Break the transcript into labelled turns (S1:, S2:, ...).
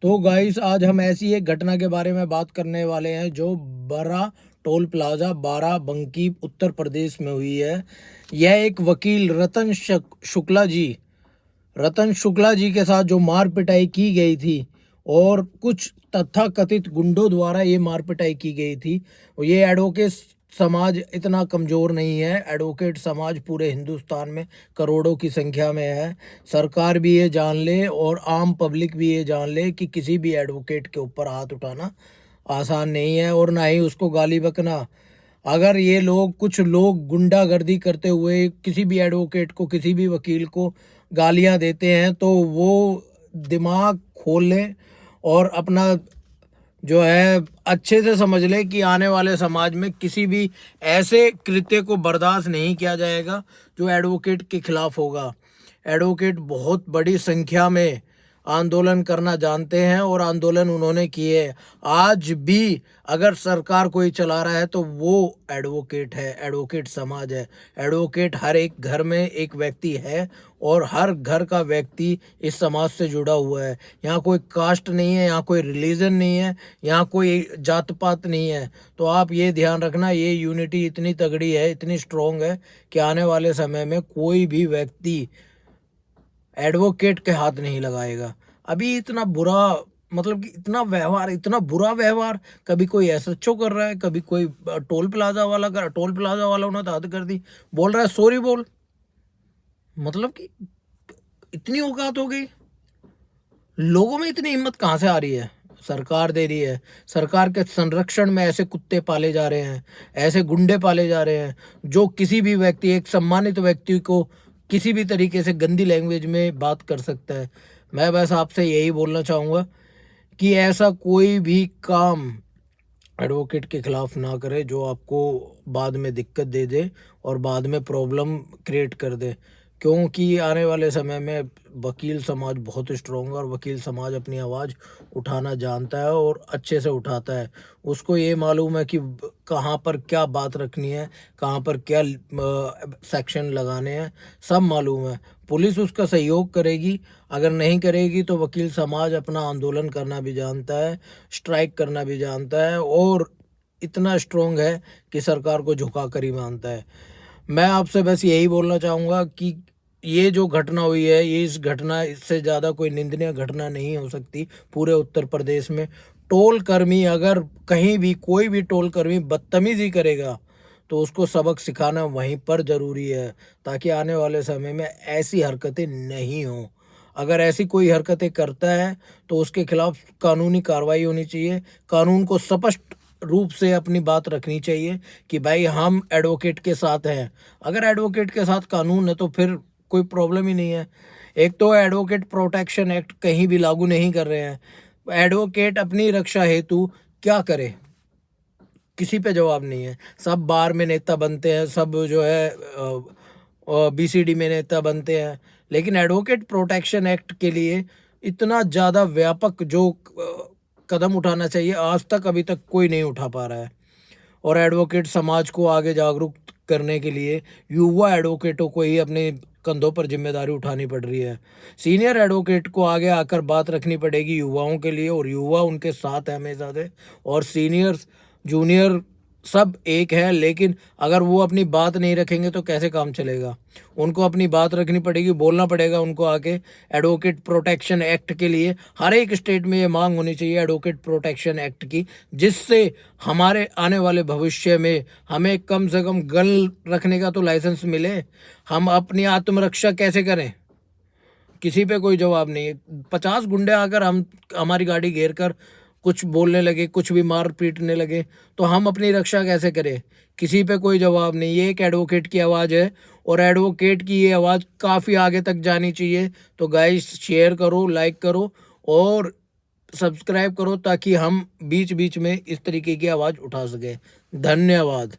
S1: तो गाइस आज हम ऐसी एक घटना के बारे में बात करने वाले हैं जो बरा टोल प्लाजा बाराबंकी उत्तर प्रदेश में हुई है। यह एक वकील रतन शुक्ला जी के साथ जो मार पिटाई की गई थी और कुछ तथाकथित गुंडों द्वारा ये मार पिटाई की गई थी। ये एडवोकेट समाज इतना कमज़ोर नहीं है। एडवोकेट समाज पूरे हिंदुस्तान में करोड़ों की संख्या में है। सरकार भी ये जान ले और आम पब्लिक भी ये जान ले कि किसी भी एडवोकेट के ऊपर हाथ उठाना आसान नहीं है और ना ही उसको गाली बकना। अगर ये लोग कुछ लोग गुंडागर्दी करते हुए किसी भी एडवोकेट को किसी भी वकील को गालियां देते हैं तो वो दिमाग खोल लें और अपना जो है अच्छे से समझ ले कि आने वाले समाज में किसी भी ऐसे कृत्य को बर्दाश्त नहीं किया जाएगा जो एडवोकेट के खिलाफ होगा। एडवोकेट बहुत बड़ी संख्या में आंदोलन करना जानते हैं और आंदोलन उन्होंने किए। आज भी अगर सरकार कोई चला रहा है तो वो एडवोकेट है, एडवोकेट समाज है। एडवोकेट हर एक घर में एक व्यक्ति है और हर घर का व्यक्ति इस समाज से जुड़ा हुआ है। यहाँ कोई कास्ट नहीं है, यहाँ कोई रिलीजन नहीं है, यहाँ कोई जात पात नहीं है। तो आप ये ध्यान रखना, ये यूनिटी इतनी तगड़ी है, इतनी स्ट्रॉन्ग है कि आने वाले समय में कोई भी व्यक्ति एडवोकेट के हाथ नहीं लगाएगा। अभी इतना बुरा, मतलब कि इतना बुरा व्यवहार कभी कोई एसएचओ कर रहा है, कभी कोई टोल प्लाजा वालों ने तो हद कर दी, बोल रहा है सॉरी बोल। मतलब कि इतनी औकात हो गई, लोगों में इतनी हिम्मत कहाँ से आ रही है? सरकार दे रही है। सरकार के संरक्षण में ऐसे कुत्ते पाले जा रहे हैं, ऐसे गुंडे पाले जा रहे हैं जो किसी भी व्यक्ति, एक सम्मानित व्यक्ति को किसी भी तरीके से गंदी लैंग्वेज में बात कर सकता है। मैं बस आपसे यही बोलना चाहूँगा कि ऐसा कोई भी काम एडवोकेट के खिलाफ ना करे जो आपको बाद में दिक्कत दे दे और बाद में प्रॉब्लम क्रिएट कर दे। क्योंकि आने वाले समय में वकील समाज बहुत स्ट्रॉन्ग है और वकील समाज अपनी आवाज़ उठाना जानता है और अच्छे से उठाता है। उसको ये मालूम है कि कहाँ पर क्या बात रखनी है, कहाँ पर क्या सेक्शन लगाने हैं, सब मालूम है। पुलिस उसका सहयोग करेगी, अगर नहीं करेगी तो वकील समाज अपना आंदोलन करना भी जानता है, स्ट्राइक करना भी जानता है और इतना स्ट्रॉन्ग है कि सरकार को झुका कर ही मानता है। मैं आपसे बस यही बोलना चाहूँगा कि ये जो घटना हुई है, ये इस घटना इससे ज़्यादा कोई निंदनीय घटना नहीं हो सकती पूरे उत्तर प्रदेश में। टोल कर्मी, अगर कहीं भी कोई भी टोल कर्मी बदतमीज़ी करेगा तो उसको सबक सिखाना वहीं पर ज़रूरी है ताकि आने वाले समय में ऐसी हरकतें नहीं हों। अगर ऐसी कोई हरकतें करता है तो उसके खिलाफ कानूनी कार्रवाई होनी चाहिए। कानून को स्पष्ट रूप से अपनी बात रखनी चाहिए कि भाई हम एडवोकेट के साथ हैं। अगर एडवोकेट के साथ कानून है तो फिर कोई प्रॉब्लम ही नहीं है। एक तो एडवोकेट प्रोटेक्शन एक्ट कहीं भी लागू नहीं कर रहे हैं। एडवोकेट अपनी रक्षा हेतु क्या करे, किसी पे जवाब नहीं है। सब बार में नेता बनते हैं, सब जो है बीसीडी में नेता बनते हैं, लेकिन एडवोकेट प्रोटेक्शन एक्ट के लिए इतना ज़्यादा व्यापक जो कदम उठाना चाहिए, आज तक अभी तक कोई नहीं उठा पा रहा है। और एडवोकेट समाज को आगे जागरूक करने के लिए युवा एडवोकेटों को ही अपने कंधों पर जिम्मेदारी उठानी पड़ रही है। सीनियर एडवोकेट को आगे आकर बात रखनी पड़ेगी युवाओं के लिए और युवा उनके साथ है हमेशा से। और सीनियर्स जूनियर सब एक है, लेकिन अगर वो अपनी बात नहीं रखेंगे तो कैसे काम चलेगा? उनको अपनी बात रखनी पड़ेगी, बोलना पड़ेगा उनको आके। एडवोकेट प्रोटेक्शन एक्ट के लिए हर एक स्टेट में ये मांग होनी चाहिए एडवोकेट प्रोटेक्शन एक्ट की, जिससे हमारे आने वाले भविष्य में हमें कम से कम गन रखने का तो लाइसेंस मिले। हम अपनी आत्मरक्षा कैसे करें? किसी पे कोई जवाब नहीं है। 50 गुंडे आकर हमारी गाड़ी घेर कर कुछ बोलने लगे, कुछ भी मार पीटने लगे, तो हम अपनी रक्षा कैसे करें? किसी पे कोई जवाब नहीं। ये एक एडवोकेट की आवाज़ है और एडवोकेट की ये आवाज़ काफ़ी आगे तक जानी चाहिए। तो गाइस शेयर करो, लाइक करो और सब्सक्राइब करो ताकि हम बीच बीच में इस तरीके की आवाज़ उठा सकें। धन्यवाद।